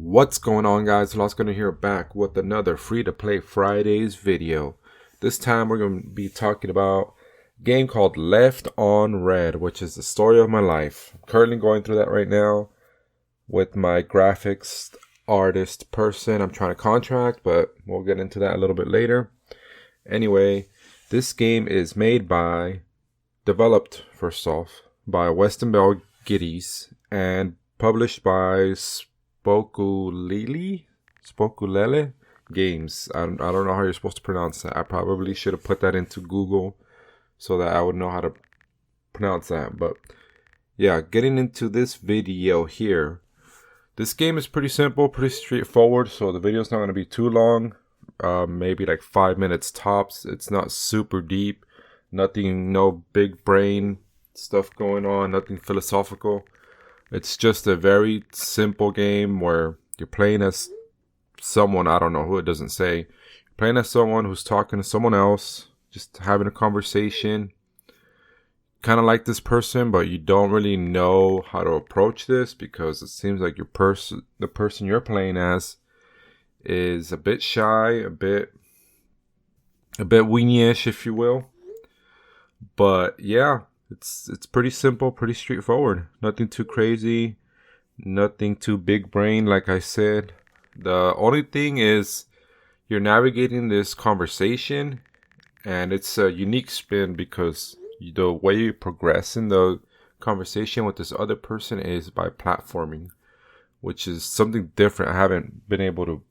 What's going on, guys? Lost Gonna here back with another free to play Fridays video. This time we're going to be talking about a game called Left on Red, which is the story of my life. I'm currently going through that right now with my graphics artist person I'm trying to contract, but we'll get into that a little bit later. Anyway, this game is developed first off by Weston Bell-Geddes and published by Spookulele games. I don't know how you're supposed to pronounce that. I probably should have put that into Google so that I would know how to pronounce that. But yeah, getting into this video here. This game is pretty simple, pretty straightforward, so the video is not going to be too long. Maybe like 5 minutes tops. It's not super deep. Nothing, no big brain stuff going on. Nothing philosophical. It's just a very simple game where you're playing as someone, I don't know who, it doesn't say. You're playing as someone who's talking to someone else, just having a conversation. Kind of like this person, but you don't really know how to approach this because it seems like the person you're playing as is a bit shy, a bit weenie-ish, if you will. But yeah. It's pretty simple, pretty straightforward. Nothing too crazy, nothing too big brain, like I said. The only thing is you're navigating this conversation, and it's a unique spin because the way you progress in the conversation with this other person is by platforming, which is something different. I haven't been able to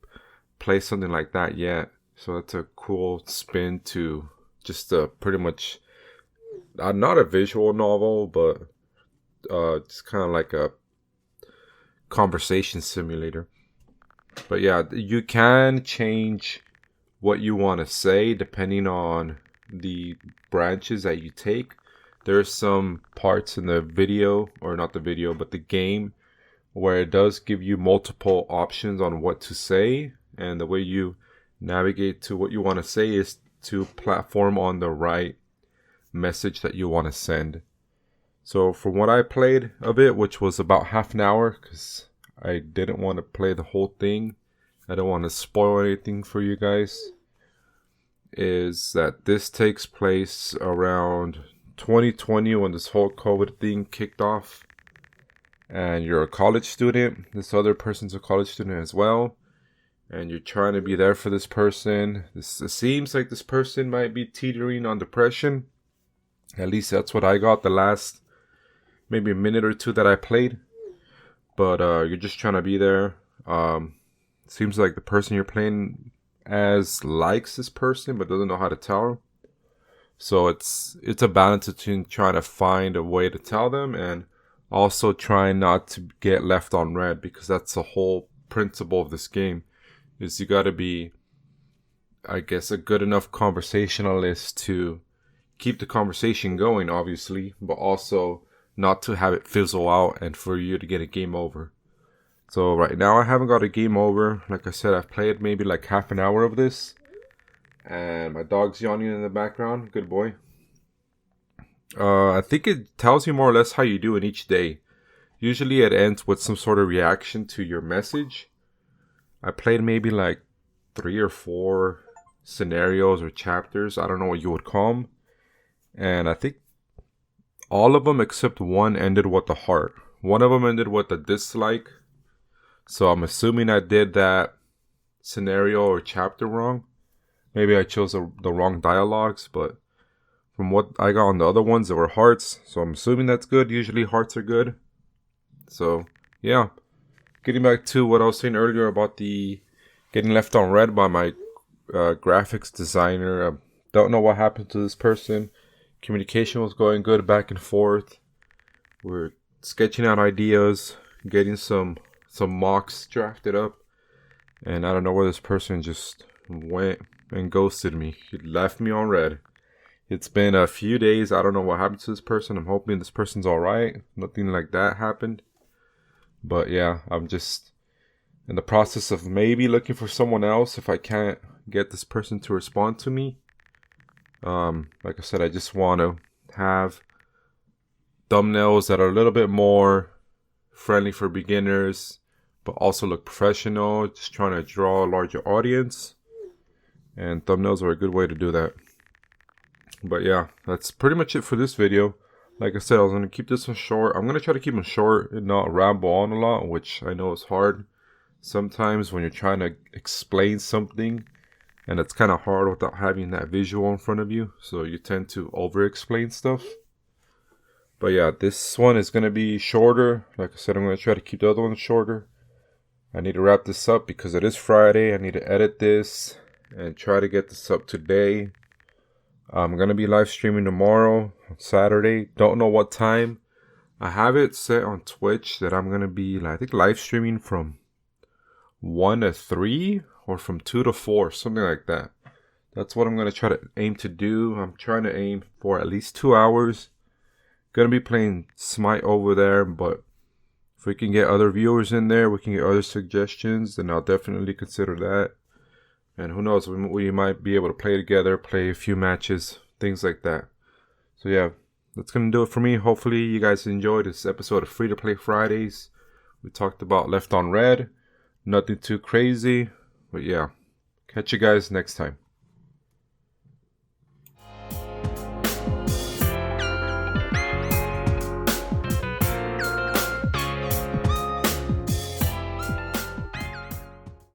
play something like that yet, so that's a cool spin to just pretty much... not a visual novel, but it's kind of like a conversation simulator. But yeah, you can change what you want to say depending on the branches that you take. There's some parts in the video, or not the video, but the game, where it does give you multiple options on what to say. And the way you navigate to what you want to say is to platform on the right message that you want to send. So from what I played of it, which was about half an hour, because I didn't want to play the whole thing, I don't want to spoil anything for you guys, is that this takes place around 2020 when this whole COVID thing kicked off, and you're a college student. This other person's a college student as well, and you're trying to be there for this person. It seems like this person might be teetering on depression. At least that's what I got the last maybe a minute or two that I played. But you're just trying to be there. Seems like the person you're playing as likes this person but doesn't know how to tell her. So it's a balance between trying to find a way to tell them and also trying not to get left on red, because that's the whole principle of this game. Is you got to be, I guess, a good enough conversationalist to keep the conversation going, obviously, but also not to have it fizzle out and for you to get a game over. So right now I haven't got a game over. Like I said, I've played maybe like half an hour of this, and my dog's yawning in the background. Good boy. I think it tells you more or less how you do in each day. Usually it ends with some sort of reaction to your message. I played maybe like 3 or 4 scenarios or chapters. I don't know what you would call them. And I think all of them except one ended with a heart. One of them ended with a dislike. So I'm assuming I did that scenario or chapter wrong. Maybe I chose the wrong dialogues. But from what I got on the other ones, there were hearts. So I'm assuming that's good. Usually hearts are good. So yeah. Getting back to what I was saying earlier about the getting left on red by my graphics designer. I don't know what happened to this person. Communication was going good back and forth. We're sketching out ideas, getting some mocks drafted up, and I don't know where this person just went and ghosted me. He left me on red. It's been a few days. I don't know what happened to this person. I'm hoping this person's alright. Nothing like that happened. But yeah, I'm just in the process of maybe looking for someone else if I can't get this person to respond to me. Like I said, I just want to have thumbnails that are a little bit more friendly for beginners, but also look professional, just trying to draw a larger audience. And thumbnails are a good way to do that. But yeah, that's pretty much it for this video. Like I said, I was going to keep this one short. I'm going to try to keep them short and not ramble on a lot, which I know is hard sometimes when you're trying to explain something, and it's kind of hard without having that visual in front of you, so you tend to over explain stuff. But yeah, this one is going to be shorter. Like I said, I'm going to try to keep the other one shorter. I need to wrap this up because it is Friday. I need to edit this and try to get this up today. I'm going to be live streaming tomorrow, Saturday. Don't know what time. I have it set on Twitch that I'm going to be, I think, live streaming from 1 to 3 or from 2 to 4, something like that. That's what I'm going to try to aim to do. I'm trying to aim for at least 2 hours. Going to be playing Smite over there, but if we can get other viewers in there, we can get other suggestions, then I'll definitely consider that. And who knows, we might be able to play together, play a few matches, things like that. So yeah, that's going to do it for me. Hopefully you guys enjoyed this episode of Free to Play Fridays. We talked about Left on Red. Nothing too crazy. But yeah, catch you guys next time.